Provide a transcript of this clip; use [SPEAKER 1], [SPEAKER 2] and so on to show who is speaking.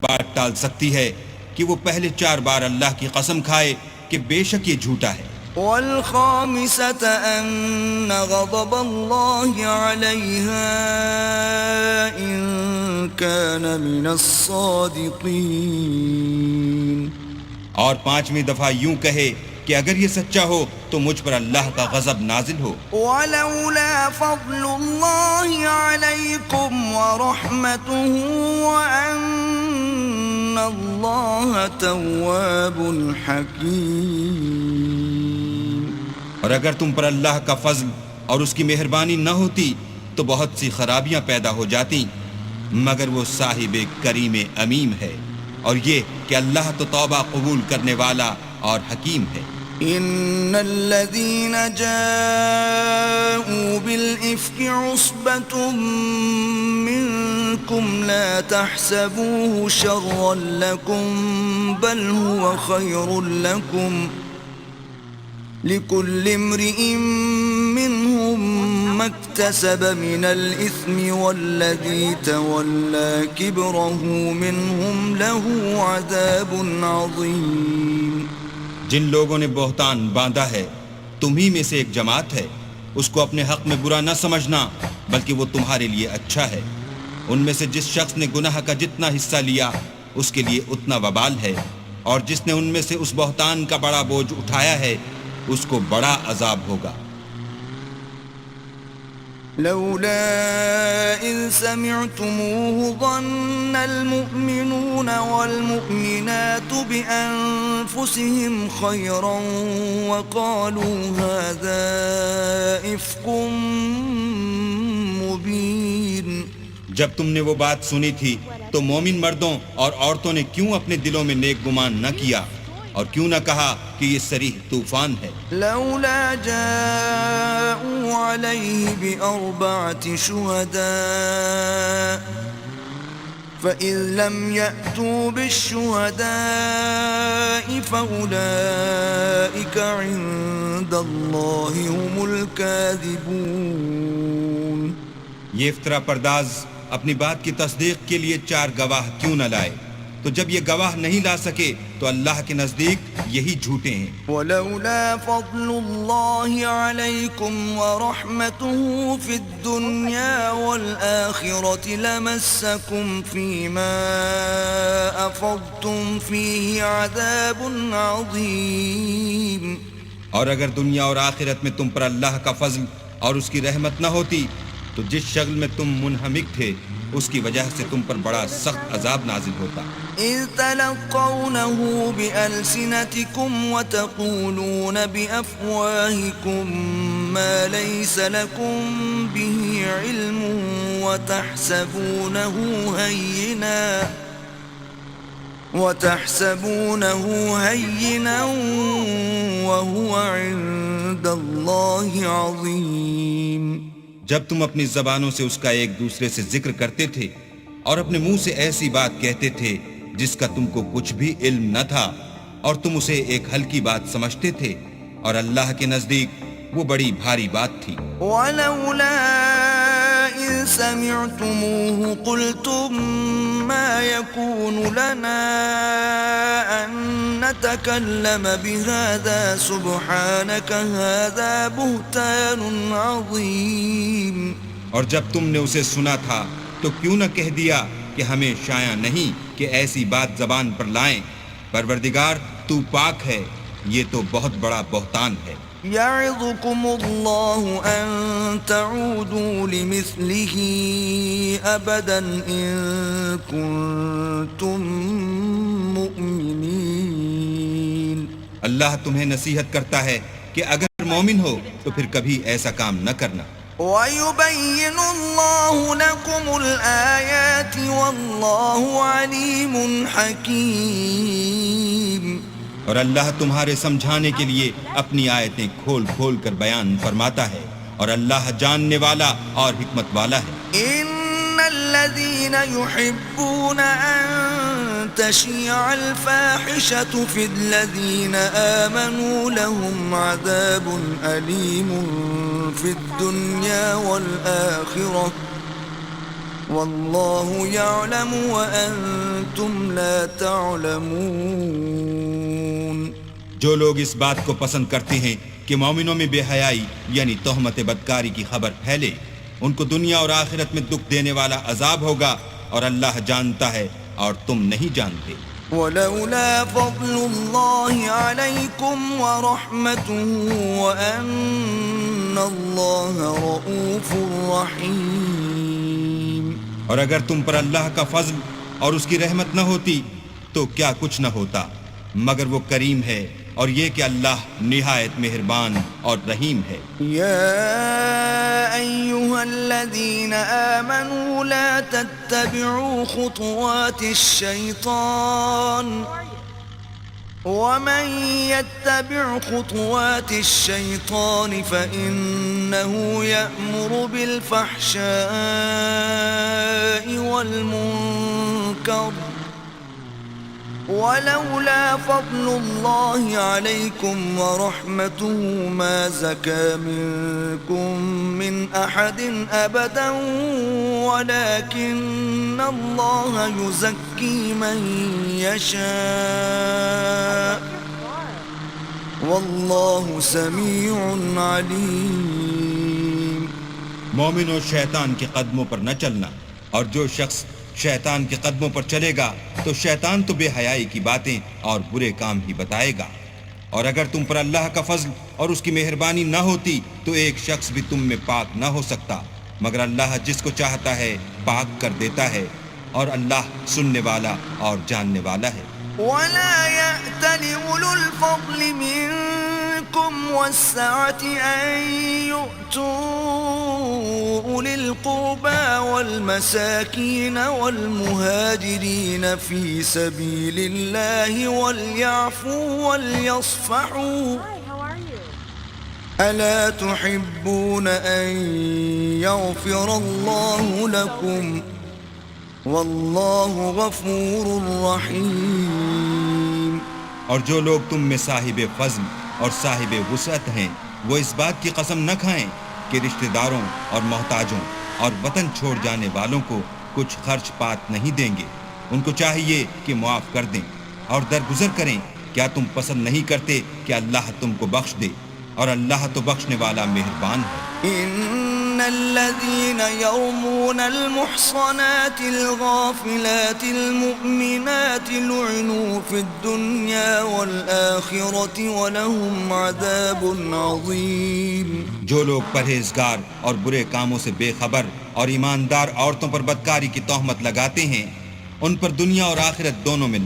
[SPEAKER 1] بات ٹال سکتی ہے کہ وہ پہلے 4 بار اللہ کی قسم کھائے کہ بے شک یہ جھوٹا ہے.
[SPEAKER 2] والخامسة أن غضب الله عليها إن كان من الصادقين.
[SPEAKER 1] اور 5ویں دفعہ یوں کہے کہ اگر یہ سچا ہو تو مجھ پر اللہ کا غضب نازل ہو.
[SPEAKER 2] ولولا فضل الله عليكم ورحمته وأن الله تواب حكيم.
[SPEAKER 1] اور اگر تم پر اللہ کا فضل اور اس کی مہربانی نہ ہوتی تو بہت سی خرابیاں پیدا ہو جاتی، مگر وہ صاحب کریم امیم ہے، اور یہ کہ اللہ تو توبہ قبول کرنے والا اور حکیم ہے.
[SPEAKER 2] ان الذين جاءوا بالإفك عصبة منكم لا تحسبوه شرا لكم بل هو خير لكم لكل امرئ منهم ما اكتسب من الإثم والذي تولى كبره منهم له عذاب عظيم.
[SPEAKER 1] جن لوگوں نے بہتان باندھا ہے تمہیں میں سے ایک جماعت ہے، اس کو اپنے حق میں برا نہ سمجھنا بلکہ وہ تمہارے لیے اچھا ہے. ان میں سے جس شخص نے گناہ کا جتنا حصہ لیا اس کے لیے اتنا وبال ہے، اور جس نے ان میں سے اس بہتان کا بڑا بوجھ اٹھایا ہے اس کو بڑا عذاب ہوگا.
[SPEAKER 2] لولا إذ سمعتموه ظن المؤمنون والمؤمنات بأنفسهم خيرا وقالوا هذا إفك مبين.
[SPEAKER 1] جب تم نے وہ بات سنی تھی تو مومن مردوں اور عورتوں نے کیوں اپنے دلوں میں نیک گمان نہ کیا اور کیوں نہ کہا کہ یہ صریح طوفان ہے.
[SPEAKER 2] لولا جاءوا عليه بأربعة شهداء فإذ لم يأتوا بالشهداء فأولئك عند الله هم الكاذبون.
[SPEAKER 1] یہ افترا پرداز اپنی بات کی تصدیق کے لیے 4 گواہ کیوں نہ لائے؟ تو جب یہ گواہ نہیں لا سکے تو اللہ کے نزدیک یہی جھوٹے ہیں.
[SPEAKER 2] ولولا فضل الله عليكم ورحمته في الدنيا والآخرة لمسكم فيما أفضتم فيه عذاب عظيم.
[SPEAKER 1] اور اگر دنیا اور آخرت میں تم پر اللہ کا فضل اور اس کی رحمت نہ ہوتی تو جس شغل میں تم منہمک تھے اس کی وجہ سے تم پر بڑا سخت عذاب نازل ہوتا.
[SPEAKER 2] إذ تلقونه بألسنتكم وتقولون بأفواهكم ما ليس لكم به علم وتحسبونه هينا وهو عند الله عظيم.
[SPEAKER 1] جب تم اپنی زبانوں سے اس کا ایک دوسرے سے ذکر کرتے تھے اور اپنے منہ سے ایسی بات کہتے تھے جس کا تم کو کچھ بھی علم نہ تھا اور تم اسے ایک ہلکی بات سمجھتے تھے، اور اللہ کے نزدیک وہ بڑی بھاری بات تھی.
[SPEAKER 2] ولولا إذ سمعتموه قلتم ما يكون لنا أن نتكلم بهذا سبحانك هذا بهتان عظيم.
[SPEAKER 1] اور جب تم نے اسے سنا تھا تو کیوں نہ کہہ دیا کہ ہمیں شایع نہیں کہ ایسی بات زبان پر لائیں، پروردگار تو پاک ہے، یہ تو بہت بڑا بہتان ہے.
[SPEAKER 2] يعظكم الله أن تعودوا لمثله أبدا إن كنتم مؤمنين.
[SPEAKER 1] اللہ تمہیں نصیحت کرتا ہے کہ اگر مومن ہو تو پھر کبھی ایسا کام نہ کرنا.
[SPEAKER 2] وَيُبَيِّنُ اللَّهُ لَكُمُ الْآيَاتِ وَاللَّهُ عَلِيمٌ حَكِيمٌ.
[SPEAKER 1] اور اللہ تمہارے سمجھانے کے لیے اپنی آیتیں کھول کھول کر بیان فرماتا ہے، اور اللہ جاننے والا اور حکمت والا ہے.
[SPEAKER 2] إِنَّ الَّذِينَ يُحِبُّونَ أَن تَشِيعَ الْفَاحِشَةُ فِي الَّذِينَ آمَنُوا لَهُمْ عَذَابٌ أَلِيمٌ فِي الدُّنْيَا وَالْآخِرَةِ والله يعلم وأنتم لا تعلمون.
[SPEAKER 1] جو لوگ اس بات کو پسند کرتے ہیں کہ مومنوں میں بے حیائی یعنی تہمت بدکاری کی خبر پھیلے، ان کو دنیا اور آخرت میں دکھ دینے والا عذاب ہوگا، اور اللہ جانتا ہے اور تم نہیں جانتے.
[SPEAKER 2] ولولا فضل الله عليكم ورحمته وأن الله رؤوف رحيم.
[SPEAKER 1] اور اگر تم پر اللہ کا فضل اور اس کی رحمت نہ ہوتی تو کیا کچھ نہ ہوتا، مگر وہ کریم ہے، اور یہ کہ اللہ نہایت مہربان اور رحیم ہے.
[SPEAKER 2] يا أيها الذين آمنوا لا تتبعوا خطوات الشيطان ومن يتبع خطوات الشيطان فإنه يأمر بالفحشاء والمنكر ولولا فضل الله عليكم ورحمته ما زكى منكم من أحد أبدا ولكن الله يزكي من يشاء والله سميع عليم.
[SPEAKER 1] مومنوں، شیطان کے قدموں پر نہ چلنا، اور جو شخص شیطان کے قدموں پر چلے گا تو شیطان تو بے حیائی کی باتیں اور برے کام ہی بتائے گا. اور اگر تم پر اللہ کا فضل اور اس کی مہربانی نہ ہوتی تو ایک شخص بھی تم میں پاک نہ ہو سکتا، مگر اللہ جس کو چاہتا ہے پاک کر دیتا ہے، اور اللہ سننے والا اور جاننے والا ہے.
[SPEAKER 2] ولا يأتل أولو الفضل منكم والسعة أن يؤتوا أولي القربى والمساكين والمهاجرين في سبيل الله وليعفوا وليصفحوا ألا تحبون أن يغفر الله لكم واللہ غفور رحیم.
[SPEAKER 1] اور جو لوگ تم میں صاحب فضل اور صاحب وسعت ہیں وہ اس بات کی قسم نہ کھائیں کہ رشتہ داروں اور محتاجوں اور وطن چھوڑ جانے والوں کو کچھ خرچ پات نہیں دیں گے. ان کو چاہیے کہ معاف کر دیں اور درگزر کریں. کیا تم پسند نہیں کرتے کہ اللہ تم کو بخش دے؟ اور اللہ تو بخشنے والا مہربان ہے.
[SPEAKER 2] ان الذين يرمون المحصنات الغافلات المؤمنات لعنوا في الدنيا والآخرة ولهم عذاب عظيم.
[SPEAKER 1] جو لوگ پرہیزگار اور برے کاموں سے بے خبر اور ایماندار عورتوں پر بدکاری کی تہمت لگاتے ہیں ان پر دنیا اور آخرت دونوں میں